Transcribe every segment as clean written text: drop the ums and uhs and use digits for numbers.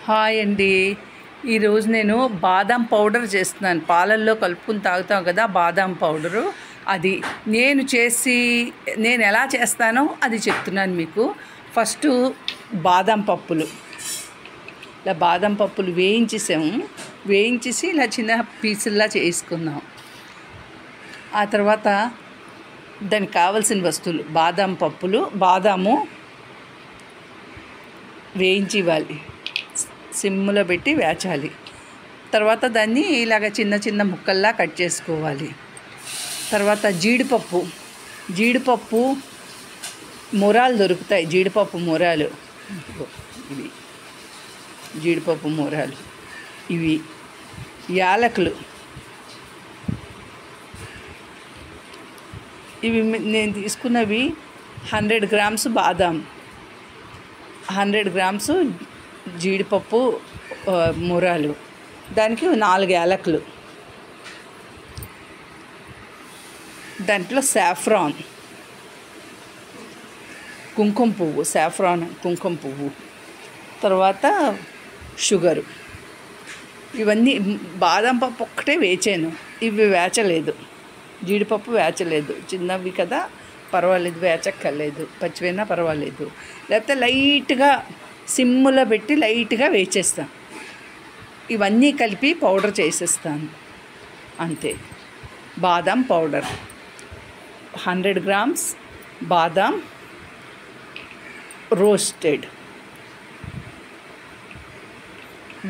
Hi అండి. ఈరోజు నేను బాదం పౌడర్ చేస్తున్నాను. పాలల్లో కలుపుకుని తాగుతాం కదా బాదం పౌడరు. అది నేను ఎలా చేస్తానో అది చెప్తున్నాను మీకు. ఫస్ట్ బాదం పప్పులు, ఇలా బాదం పప్పులు వేయించేసి ఇలా చిన్న పీసుల్లా చేసుకుందాం. ఆ తర్వాత దానికి కావాల్సిన వస్తువులు బాదం పప్పులు, బాదాము వేయించి ఇవ్వాలి, సిమ్లో పెట్టి వేచాలి. తర్వాత దాన్ని ఇలాగ చిన్న చిన్న ముక్కల్లా కట్ చేసుకోవాలి. తర్వాత జీడిపప్పు మొరాలు దొరుకుతాయి, జీడిపప్పు మొరాలు, ఇవి జీడిపప్పు మొరాలు, ఇవి యాలకులు, ఇవి నేను తీసుకున్నవి 100 గ్రామ్స్ బాదాం, 100 గ్రామ్స్ జీడిపప్పు మొరాలు, దానికి 4 యాలకులు, దాంట్లో సాఫ్రాన్ కుంకుమ పువ్వు, తర్వాత షుగరు. ఇవన్నీ బాదం పప్పు ఒక్కటే వేచాను, ఇవి వేచలేదు, జీడిపప్పు వేచలేదు, చిన్నవి కదా పర్వాలేదు, వేచక్కర్లేదు, పచ్చివైనా పర్వాలేదు. లేకపోతే లైట్గా సిమ్లో పెట్టి లైట్గా వేచేస్తాను. ఇవన్నీ కలిపి పౌడర్ చేసేస్తాను అంతే. బాదం పౌడర్ 100 గ్రామ్స్ బాదం roasted,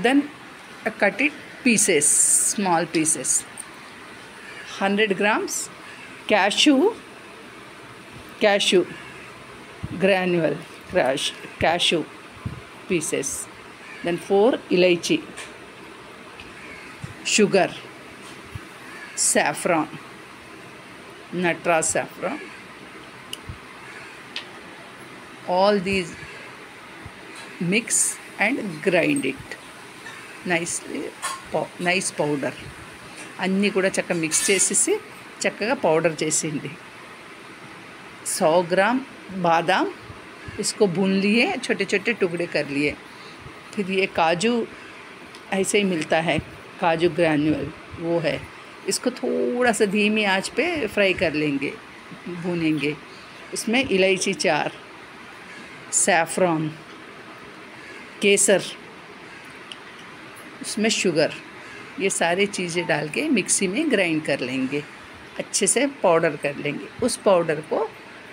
then cut it pieces, small pieces. 100 grams cashew granule, cashew pieces, then 4 ilaichi, sugar, saffron, Natras saffron. All these mix and grind it nicely, nice powder. అన్నీ కూడా చక్కగా మిక్స్ చేసేసి చక్కగా powder చేసేయండి. 100 ग्राम बादाम, इसको भून लिए, छोटे छोटे टुकड़े कर लिए. फिर ये काजू ऐसे ही मिलता है, काजू ग्रैन्यूल, वो है. इसको थोड़ा सा धीमी आंच पे फ्राई कर लेंगे, भूनेंगे. इसमें इलायची 4, सैफ़रॉन, केसर, उसमें शुगर, ये सारी चीज़ें डाल के मिक्सी में ग्राइंड कर लेंगे, अच्छे से पाउडर कर लेंगे. उस पाउडर को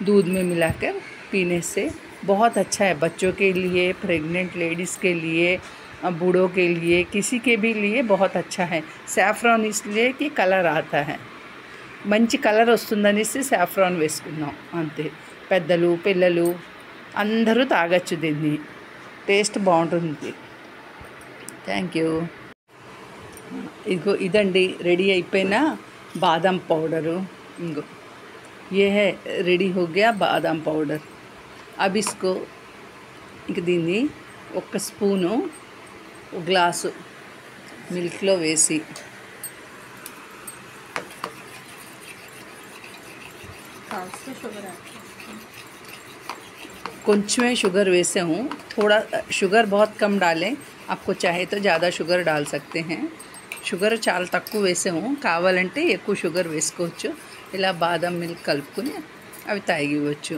दूध में मिलाकर पीने से बहुत अच्छा है. बच्चों के लिए, प्रेग्नेंट लेडीज़ के लिए, बूढ़ों के लिए, किसी के भी लिए बहुत अच्छा है. सैफ़रॉन इसलिए कि कलर आता है, మంచి కలర్ వస్తుందనేసి సాఫ్రాన్ వేసుకున్నాం అంతే. పెద్దలు పిల్లలు అందరూ తాగొచ్చు దీన్ని, టేస్ట్ బాగుంటుంది. Thank you. ఇదండి రెడీ అయిపోయిన బాదం పౌడరు. ఇంకో ये है, రెడీ हो गया బాదం పౌడర్. अब इसको ఇంక దీన్ని 1 స్పూను గ్లాసు మిల్క్లో వేసి కొంచెమే షుగర్ వేసాము. थोड़ा शुगर बहुत कम डालें, आपको चाहे तो ज़्यादा शुगर डाल सकते हैं. షుగర్ చాలా తక్కువ వేసాము, కావాలంటే ఎక్కువ షుగర్ వేసుకోవచ్చు. ఇలా బాదం మిల్క్ కలుపుకొని అవి తాగివచ్చు.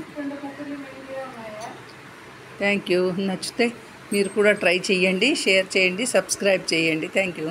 Thank you. నచ్చితే మీరు కూడా ట్రై చేయండి, షేర్ చేయండి, సబ్స్క్రైబ్ చేయండి. Thank you.